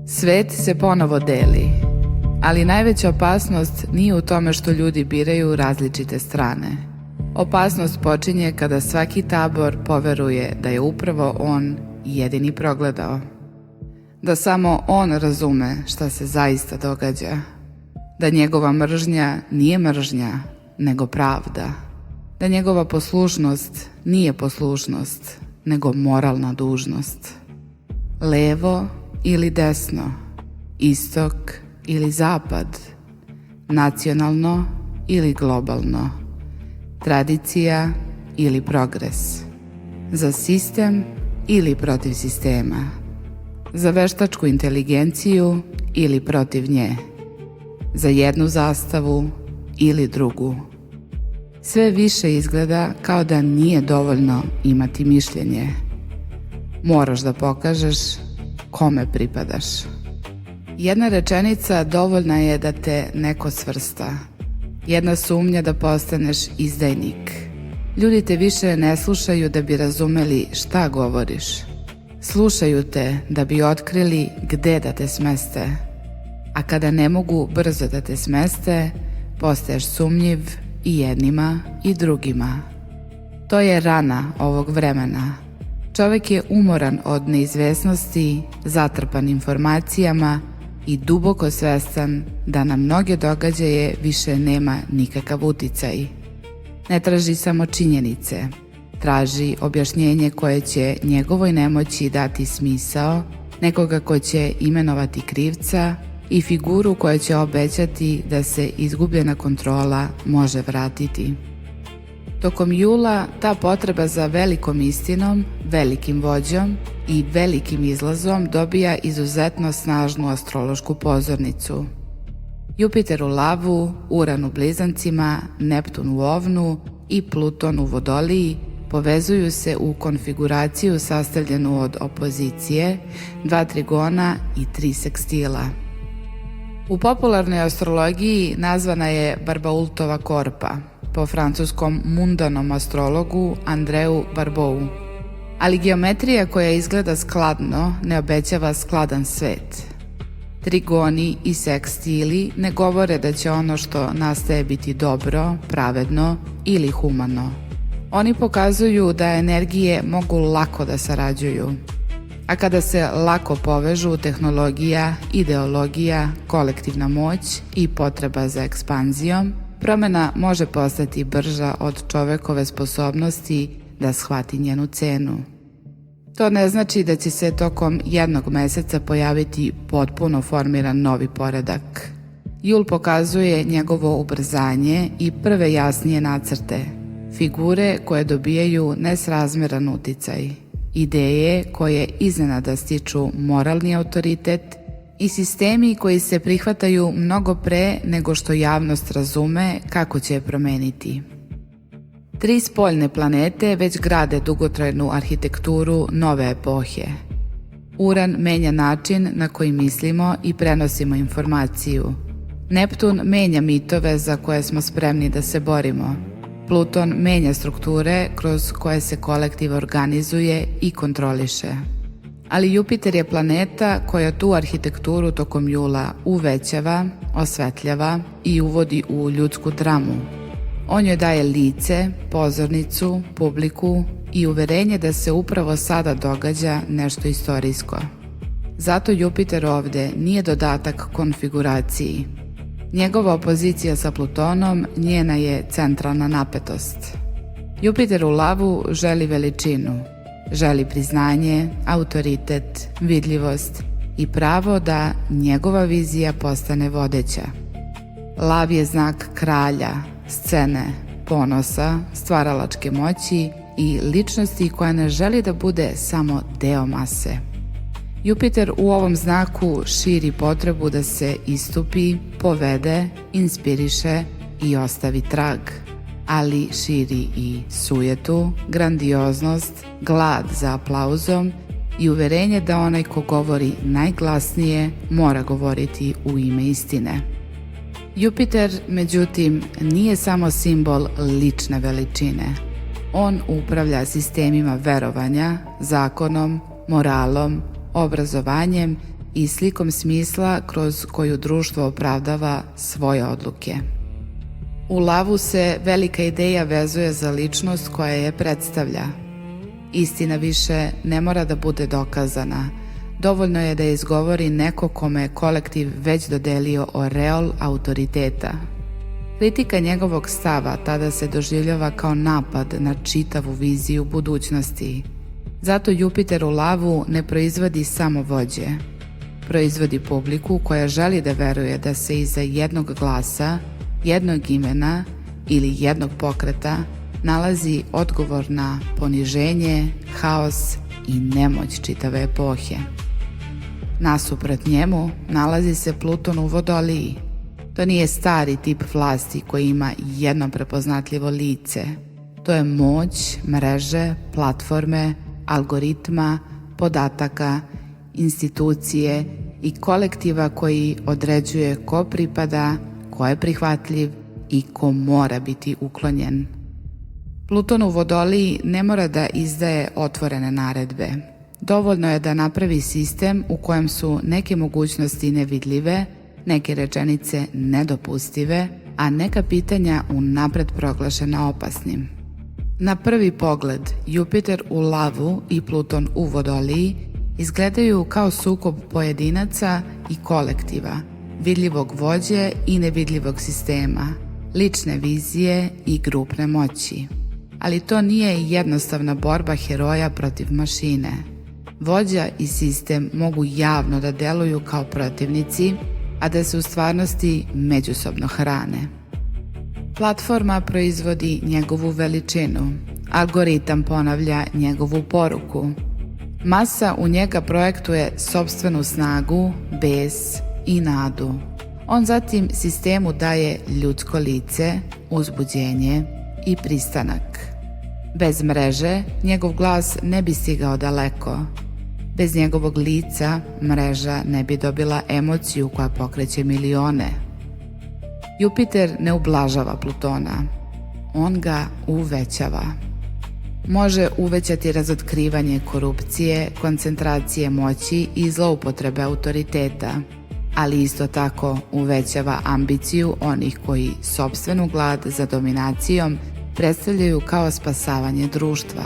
Svet se ponovo deli, ali najveća opasnost nije u tome što ljudi biraju različite strane. Opasnost počinje kada svaki tabor poveruje da je upravo on jedini progledao. Da samo on razume šta se zaista događa. Da njegova mržnja nije mržnja, nego pravda. Da njegova poslušnost nije poslušnost, nego moralna dužnost. Levo ili desno, istok ili zapad, nacionalno ili globalno, tradicija ili progres, za sistem ili protiv sistema, za veštačku inteligenciju ili protiv nje, za jednu zastavu ili drugu. Sve više izgleda kao da nije dovoljno imati mišljenje. Moraš da pokažeš kome pripadaš. Jedna rečenica dovoljna je da te neko svrsta. Jedna sumnja da postaneš izdajnik. Ljudi te više ne slušaju da bi razumeli šta govoriš. Slušaju te da bi otkrili gde da te smeste. A kada ne mogu brzo da te smeste, postaješ sumnjiv i jednima i drugima. To je rana ovog vremena. Čovek je umoran od neizvesnosti, zatrpan informacijama i duboko svestan da na mnoge događaje više nema nikakav uticaj. Ne traži samo činjenice, traži objašnjenje koje će njegovoj nemoći dati smisao, nekoga ko će imenovati krivca i figuru koja će obećati da se izgubljena kontrola može vratiti. Tokom jula ta potreba za velikom istinom, velikim vođom i velikim izlazom dobija izuzetno snažnu astrološku pozornicu. Jupiter u Lavu, Uran u Blizancima, Neptun u Ovnu i Pluton u Vodoliji povezuju se u konfiguraciju sastavljenu od opozicije, 2 trigona i 3 sekstila. U popularnoj astrologiji nazvana je Barbaultova korpa, po francuskom mundanom astrologu Andreu Barbeau. Ali geometrija koja izgleda skladno ne obećava skladan svet. Trigoni i sekstili ne govore da će ono što nastaje biti dobro, pravedno ili humano. Oni pokazuju da energije mogu lako da sarađuju. A kada se lako povežu tehnologija, ideologija, kolektivna moć i potreba za ekspanzijom, promena može postati brža od čovekove sposobnosti da shvati njenu cenu. To ne znači da će se tokom jednog meseca pojaviti potpuno formiran novi poredak. Jul pokazuje njegovo ubrzanje i prve jasnije nacrte, figure koje dobijaju nesrazmeran uticaj, ideje koje iznenada stiču moralni autoritet i sistemi koji se prihvataju mnogo pre nego što javnost razume kako će je promeniti. 3 spoljne planete već grade dugotrajnu arhitekturu nove epohe. Uran menja način na koji mislimo i prenosimo informaciju. Neptun menja mitove za koje smo spremni da se borimo. Pluton menja strukture kroz koje se kolektiv organizuje i kontroliše. Ali Jupiter je planeta koja tu arhitekturu tokom jula uvećava, osvetljava i uvodi u ljudsku dramu. On joj daje lice, pozornicu, publiku i uverenje da se upravo sada događa nešto istorijsko. Zato Jupiter ovde nije dodatak konfiguraciji. Njegova opozicija sa Plutonom njena je centralna napetost. Jupiter u Lavu želi veličinu, želi priznanje, autoritet, vidljivost i pravo da njegova vizija postane vodeća. Lav je znak kralja, scene, ponosa, stvaralačke moći i ličnosti koja ne želi da bude samo deo mase. Jupiter u ovom znaku širi potrebu da se istupi, povede, inspiriše i ostavi trag, ali širi i sujetu, grandioznost, glad za aplauzom i uverenje da onaj ko govori najglasnije mora govoriti u ime istine. Jupiter, međutim, nije samo simbol lične veličine. On upravlja sistemima verovanja, zakonom, moralom, obrazovanjem i slikom smisla kroz koju društvo opravdava svoje odluke. U lavu se velika ideja vezuje za ličnost koja je predstavlja. Istina više ne mora da bude dokazana. Dovoljno je da je izgovori neko kome je kolektiv već dodelio oreol autoriteta. Kritika njegovog stava tada se doživljava kao napad na čitavu viziju budućnosti. Zato Jupiter u lavu ne proizvodi samo vođe. Proizvodi publiku koja želi da veruje da se iza jednog glasa, jednog imena ili jednog pokreta nalazi odgovor na poniženje, haos i nemoć čitave epohe. Nasuprot njemu nalazi se Pluton u Vodoliji. To nije stari tip vlasti koji ima jedno prepoznatljivo lice. To je moć, mreže, platforme, algoritma, podataka, institucije i kolektiva koji određuje ko pripada, ko je prihvatljiv i ko mora biti uklonjen. Pluton u Vodoliji ne mora da izdaje otvorene naredbe. Dovoljno je da napravi sistem u kojem su neke mogućnosti nevidljive, neke rečenice nedopustive, a neka pitanja unapred proglašena opasnim. Na prvi pogled, Jupiter u lavu i Pluton u Vodoliji izgledaju kao sukob pojedinaca i kolektiva, vidljivog vođe i nevidljivog sistema, lične vizije i grupne moći. Ali to nije jednostavna borba heroja protiv mašine. Vođa i sistem mogu javno da deluju kao protivnici, a da se u stvarnosti međusobno hrane. Platforma proizvodi njegovu veličinu, algoritam ponavlja njegovu poruku. Masa u njega projektuje sopstvenu snagu, bes i nadu. On zatim sistemu daje ljudsko lice, uzbuđenje i pristanak. Bez mreže njegov glas ne bi stigao daleko. Bez njegovog lica mreža ne bi dobila emociju koja pokreće milione. Jupiter ne ublažava Plutona, on ga uvećava. Može uvećati razotkrivanje korupcije, koncentracije moći i zloupotrebe autoriteta, ali isto tako uvećava ambiciju onih koji sopstvenu glad za dominacijom predstavljaju kao spasavanje društva.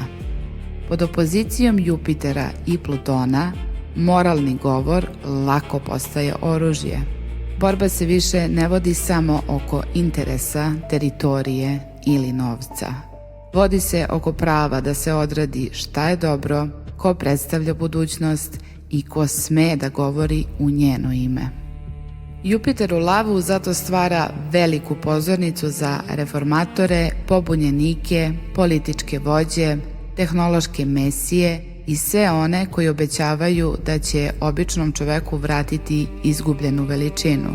Pod opozicijom Jupitera i Plutona, moralni govor lako postaje oružje. Borba se više ne vodi samo oko interesa, teritorije ili novca. Vodi se oko prava da se odredi šta je dobro, ko predstavlja budućnost i ko sme da govori u njeno ime. Jupiter u lavu zato stvara veliku pozornicu za reformatore, pobunjenike, političke vođe, tehnološke mesije i sve one koji obećavaju da će običnom čoveku vratiti izgubljenu veličinu.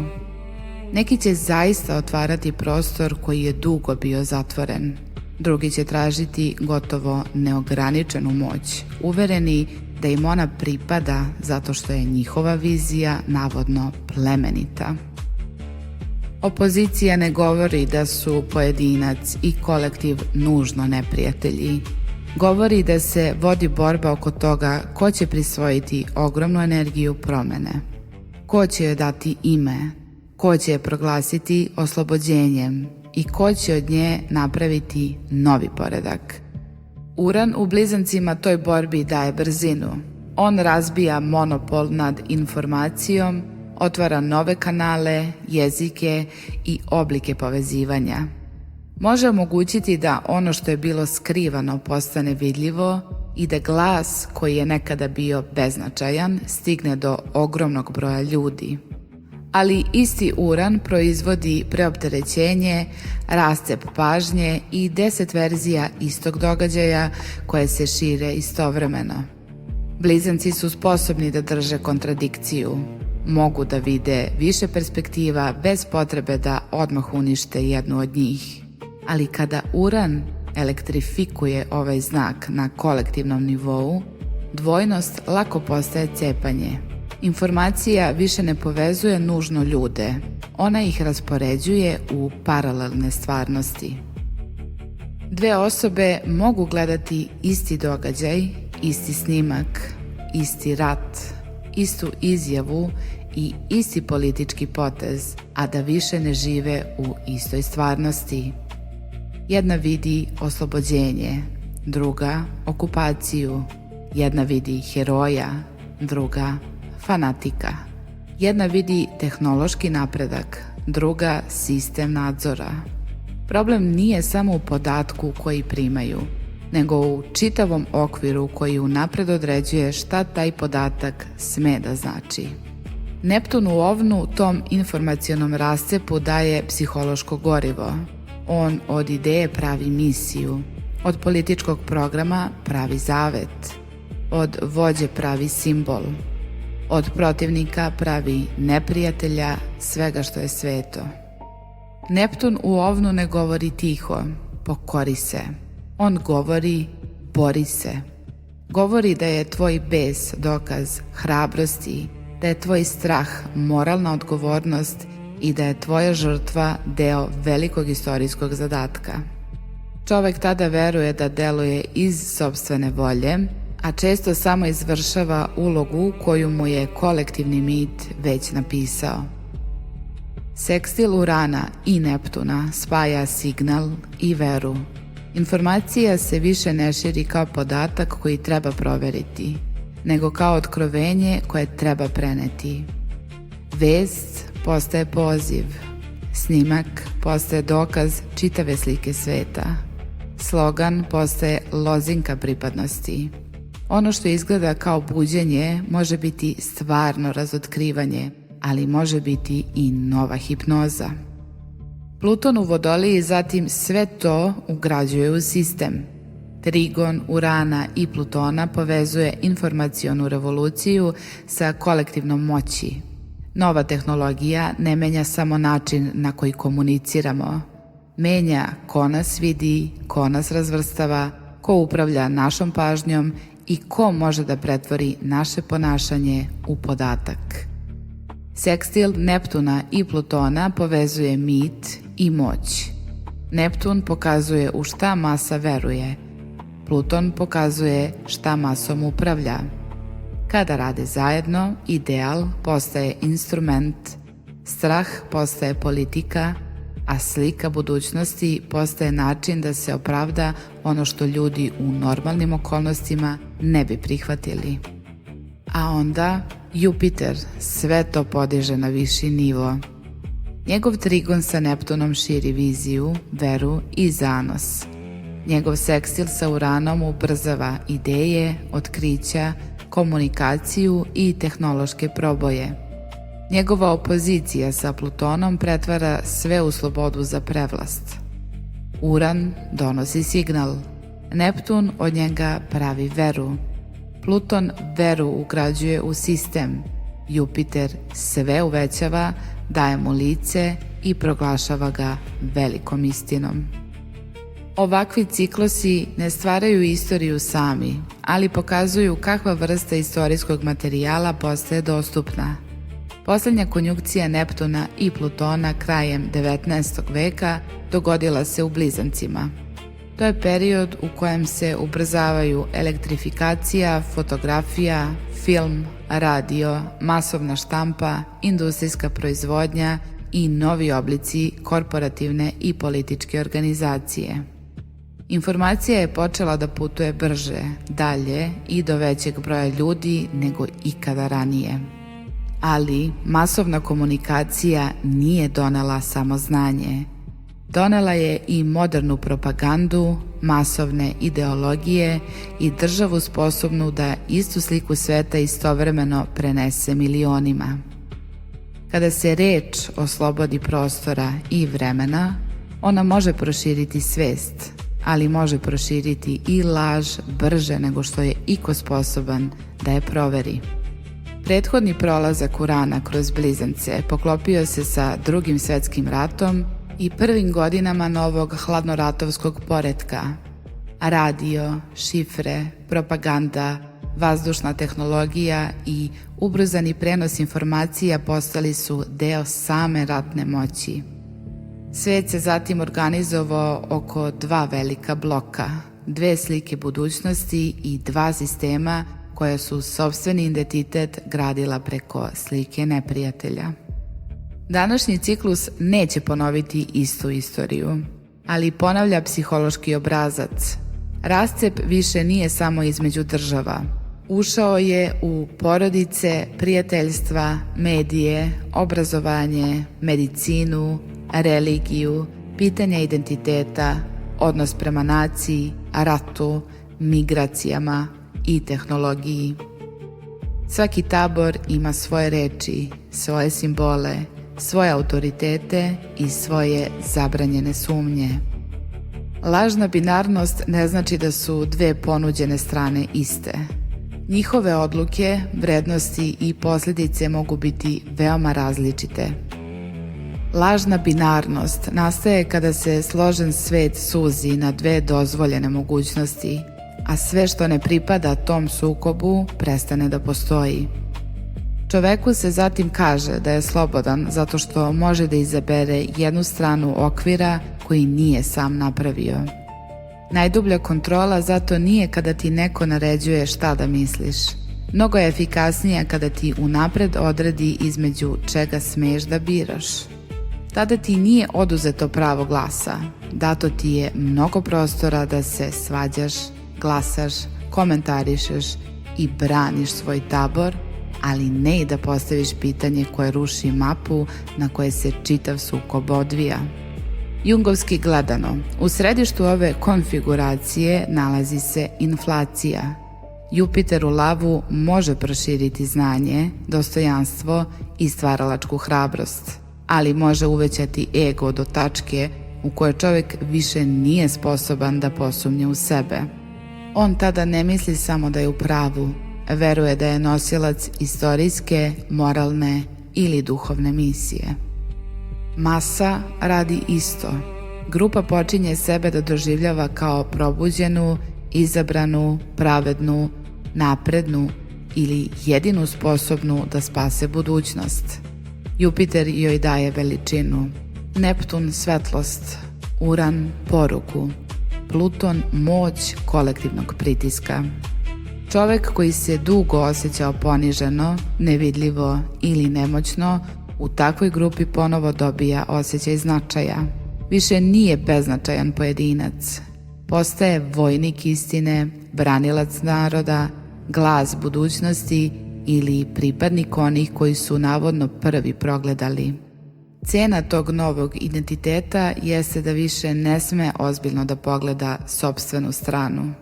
Neki će zaista otvarati prostor koji je dugo bio zatvoren. Drugi će tražiti gotovo neograničenu moć, uvereni da im ona pripada zato što je njihova vizija navodno plemenita. Opozicija ne govori da su pojedinac i kolektiv nužno neprijatelji. Govori da se vodi borba oko toga ko će prisvojiti ogromnu energiju promene, ko će joj dati ime, ko će je proglasiti oslobođenjem i ko će od nje napraviti novi poredak. Uran u Blizancima toj borbi daje brzinu. On razbija monopol nad informacijom, otvara nove kanale, jezike i oblike povezivanja. Može omogućiti da ono što je bilo skrivano postane vidljivo i da glas koji je nekada bio beznačajan stigne do ogromnog broja ljudi. Ali isti Uran proizvodi preopterećenje, rascep pažnje i 10 verzija istog događaja koje se šire istovremeno. Blizanci su sposobni da drže kontradikciju. Mogu da vide više perspektiva bez potrebe da odmah unište jednu od njih. Ali kada Uran elektrifikuje ovaj znak na kolektivnom nivou, dvojnost lako postaje cepanje. Informacija više ne povezuje nužno ljude, ona ih raspoređuje u paralelne stvarnosti. Dve osobe mogu gledati isti događaj, isti snimak, isti rat, istu izjavu i isti politički potez, a da više ne žive u istoj stvarnosti. Jedna vidi oslobođenje, druga okupaciju. Jedna vidi heroja, druga fanatika. Jedna vidi tehnološki napredak, druga sistem nadzora. Problem nije samo u podatku koji primaju, nego u čitavom okviru koji unapred određuje šta taj podatak sme da znači. Neptun u ovnu tom informacionom rascepu daje psihološko gorivo. On od ideje pravi misiju, od političkog programa pravi zavet, od vođe pravi simbol, od protivnika pravi neprijatelja svega što je sveto. Neptun u ovnu ne govori tiho, pokori se. On govori, bori se. Govori da je tvoj bes dokaz hrabrosti, da je tvoj strah moralna odgovornost i da je tvoja žrtva deo velikog istorijskog zadatka. Čovek tada veruje da deluje iz sopstvene volje, a često samo izvršava ulogu koju mu je kolektivni mit već napisao. Sekstil Urana i Neptuna spaja signal i veru. Informacija se više ne širi kao podatak koji treba proveriti, nego kao otkrovenje koje treba preneti. Vest postaje poziv, snimak postaje dokaz čitave slike sveta, slogan postaje lozinka pripadnosti. Ono što izgleda kao buđenje može biti stvarno razotkrivanje, ali može biti i nova hipnoza. Pluton u Vodoliji zatim sve to ugrađuje u sistem. Trigon Urana i Plutona povezuje informacionu revoluciju sa kolektivnom moći. Nova tehnologija ne menja samo način na koji komuniciramo. Menja ko nas vidi, ko nas razvrstava, ko upravlja našom pažnjom i ko može da pretvori naše ponašanje u podatak. Sekstil Neptuna i Plutona povezuje mit i moć. Neptun pokazuje u šta masa veruje. Pluton pokazuje šta masom upravlja. Kada rade zajedno, ideal postaje instrument, strah postaje politika, a slika budućnosti postaje način da se opravda ono što ljudi u normalnim okolnostima ne bi prihvatili. A onda Jupiter sve to podiže na viši nivo. Njegov trigon sa Neptunom širi viziju, veru i zanos. Njegov sekstil sa Uranom ubrzava ideje, otkrića, komunikaciju i tehnološke proboje. Njegova opozicija sa Plutonom pretvara sve u slobodu za prevlast. Uran donosi signal. Neptun od njega pravi veru. Pluton veru ugrađuje u sistem. Jupiter sve uvećava, daje mu lice i proglašava ga velikom istinom. Ovakvi ciklosi ne stvaraju istoriju sami, ali pokazuju kakva vrsta istorijskog materijala postaje dostupna. Poslednja konjunkcija Neptuna i Plutona krajem 19. veka dogodila se u Blizancima. To je period u kojem se ubrzavaju elektrifikacija, fotografija, film, radio, masovna štampa, industrijska proizvodnja i novi oblici korporativne i političke organizacije. Informacija je počela da putuje brže, dalje i do većeg broja ljudi nego ikada ranije. Ali masovna komunikacija nije donela samo znanje. Donela je i modernu propagandu, masovne ideologije i državu sposobnu da istu sliku sveta istovremeno prenese milionima. Kada se reč oslobodi prostora i vremena, ona može proširiti svest, ali može proširiti i laž brže nego što je iko sposoban da je proveri. Prethodni prolazak Urana kroz Blizance poklopio se sa Drugim svetskim ratom i prvim godinama novog hladnoratovskog poretka. Radio, šifre, propaganda, vazdušna tehnologija i ubrzani prenos informacija postali su deo same ratne moći. Svet se zatim organizovao oko dva velika bloka, dve slike budućnosti i dva sistema koja su sopstveni identitet gradila preko slike neprijatelja. Današnji ciklus neće ponoviti istu istoriju, ali ponavlja psihološki obrazac. Rascep više nije samo između država. Ušao je u porodice, prijateljstva, medije, obrazovanje, medicinu, religiju, pitanja identiteta, odnos prema naciji, ratu, migracijama i tehnologiji. Svaki tabor ima svoje reči, svoje simbole, svoje autoritete i svoje zabranjene sumnje. Lažna binarnost ne znači da su dve ponuđene strane iste. Njihove odluke, vrednosti i posljedice mogu biti veoma različite. Lažna binarnost nastaje kada se složen svet suzi na dve dozvoljene mogućnosti, a sve što ne pripada tom sukobu prestane da postoji. Čoveku se zatim kaže da je slobodan zato što može da izabere jednu stranu okvira koji nije sam napravio. Najdublja kontrola zato nije kada ti neko naređuje šta da misliš. Mnogo je efikasnija kada ti unapred odredi između čega smeš da biraš. Tada ti nije oduzeto pravo glasa, dato ti je mnogo prostora da se svađaš, glasaš, komentarišeš i braniš svoj tabor, ali ne i da postaviš pitanje koje ruši mapu na koje se čitav sukob odvija. Jungovski gledano, u središtu ove konfiguracije nalazi se inflacija. Jupiter u lavu može proširiti znanje, dostojanstvo i stvaralačku hrabrost, ali može uvećati ego do tačke u kojoj čovjek više nije sposoban da posumnje u sebe. On tada ne misli samo da je u pravu, veruje da je nosilac istorijske, moralne ili duhovne misije. Masa radi isto. Grupa počinje sebe da doživljava kao probuđenu, izabranu, pravednu, naprednu ili jedinu sposobnu da spase budućnost. Jupiter joj daje veličinu, Neptun svetlost, Uran poruku, Pluton moć kolektivnog pritiska. Čovek koji se dugo osjećao poniženo, nevidljivo ili nemoćno, u takvoj grupi ponovo dobija osjećaj značaja. Više nije beznačajan pojedinac. Postaje vojnik istine, branilac naroda, glas budućnosti ili pripadnik onih koji su navodno prvi progledali. Cena tog novog identiteta jeste da više ne sme ozbiljno da pogleda sopstvenu stranu.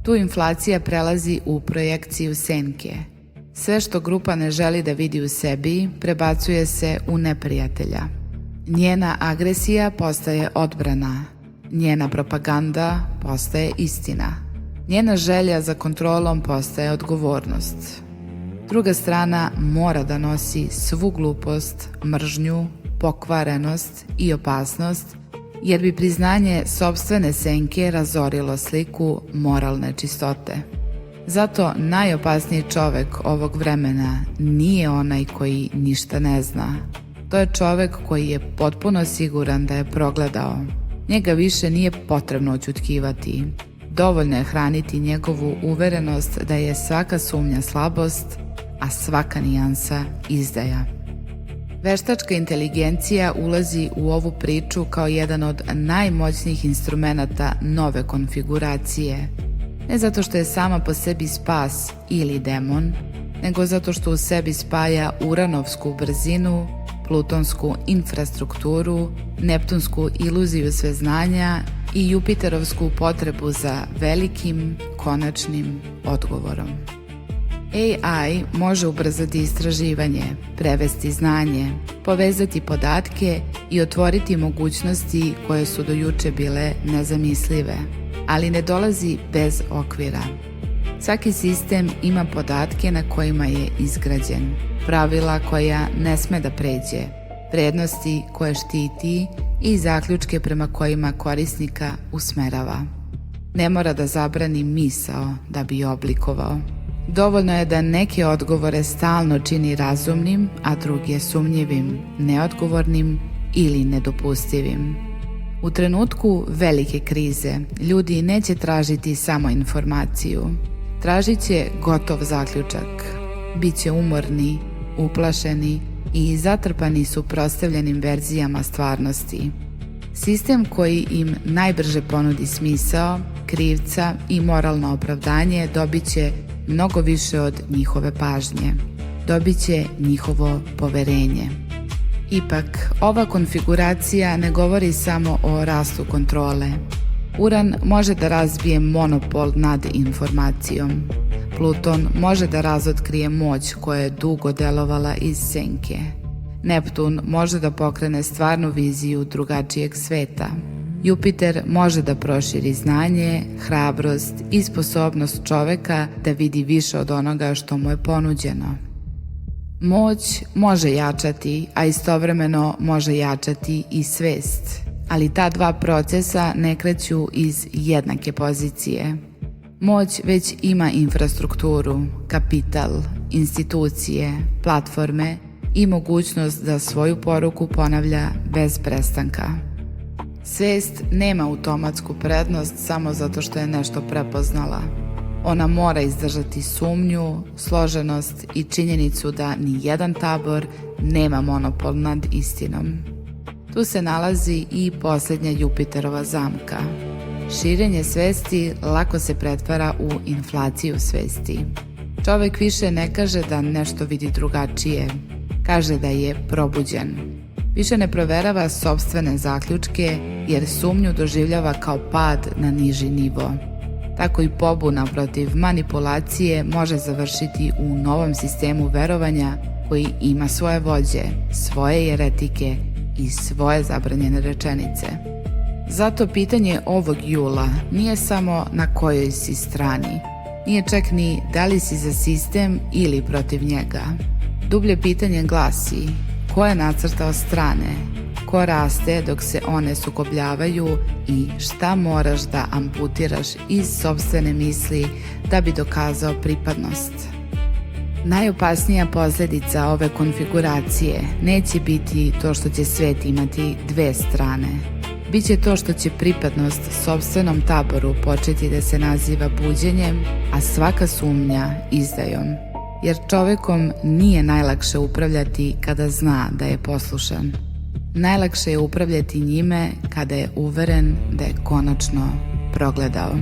Tu inflacija prelazi u projekciju senke. Sve što grupa ne želi da vidi u sebi, prebacuje se u neprijatelja. Njena agresija postaje odbrana. Njena propaganda postaje istina. Njena želja za kontrolom postaje odgovornost. Druga strana mora da nosi svu glupost, mržnju, pokvarenost i opasnost, jer bi priznanje sopstvene senke razorilo sliku moralne čistote. Zato najopasniji čovek ovog vremena nije onaj koji ništa ne zna. To je čovek koji je potpuno siguran da je progledao. Njega više nije potrebno oćutkivati. Dovoljno je hraniti njegovu uverenost da je svaka sumnja slabost, a svaka nijansa izdaja. Veštačka inteligencija ulazi u ovu priču kao jedan od najmoćnijih instrumenata nove konfiguracije. Ne zato što je sama po sebi spas ili demon, nego zato što u sebi spaja uranovsku brzinu, plutonsku infrastrukturu, neptunsku iluziju sveznanja i jupiterovsku potrebu za velikim, konačnim odgovorom. AI može ubrzati istraživanje, prevesti znanje, povezati podatke i otvoriti mogućnosti koje su do juče bile nezamislive, ali ne dolazi bez okvira. Svaki sistem ima podatke na kojima je izgrađen, pravila koja ne sme da pređe, vrednosti koje štiti i zaključke prema kojima korisnika usmerava. Ne mora da zabrani misao da bi oblikovao. Dovoljno je da neke odgovore stalno čini razumnim, a druge sumnjivim, neodgovornim ili nedopustivim. U trenutku velike krize ljudi neće tražiti samo informaciju, Tražit će gotov zaključak. Biće umorni, uplašeni i zatrpani suprotstavljenim verzijama stvarnosti. Sistem koji im najbrže ponudi smisao, krivca i moralno opravdanje dobit će mnogo više od njihove pažnje. Dobit će njihovo poverenje. Ipak, ova konfiguracija ne govori samo o rastu kontrole. Uran može da razbije monopol nad informacijom. Pluton može da razotkrije moć koja je dugo delovala iz senke. Neptun može da pokrene stvarnu viziju drugačijeg sveta. Jupiter može da proširi znanje, hrabrost i sposobnost čoveka da vidi više od onoga što mu je ponuđeno. Moć može jačati, a istovremeno može jačati i svest, ali ta dva procesa ne kreću iz jednake pozicije. Moć već ima infrastrukturu, kapital, institucije, platforme i mogućnost da svoju poruku ponavlja bez prestanka. Svest nema automatsku prednost samo zato što je nešto prepoznala. Ona mora izdržati sumnju, složenost i činjenicu da ni jedan tabor nema monopol nad istinom. Tu se nalazi i posljednja Jupiterova zamka. Širenje svesti lako se pretvara u inflaciju svesti. Čovek više ne kaže da nešto vidi drugačije, kaže da je probuđen. Više ne proverava sopstvene zaključke jer sumnju doživljava kao pad na niži nivo. Tako i pobuna protiv manipulacije može završiti u novom sistemu verovanja koji ima svoje vođe, svoje jeretike i svoje zabranjene rečenice. Zato pitanje ovog jula nije samo na kojoj si strani, nije čak ni da li si za sistem ili protiv njega. Dublje pitanje glasi: ko je nacrtao strane, ko raste dok se one sukobljavaju i šta moraš da amputiraš iz sopstvene misli da bi dokazao pripadnost. Najopasnija posljedica ove konfiguracije neće biti to što će svet imati dve strane. Biće to što će pripadnost sopstvenom taboru početi da se naziva buđenjem, a svaka sumnja izdajom. Jer čovekom nije najlakše upravljati kada zna da je poslušan. Najlakše je upravljati njime kada je uveren da je konačno progledao.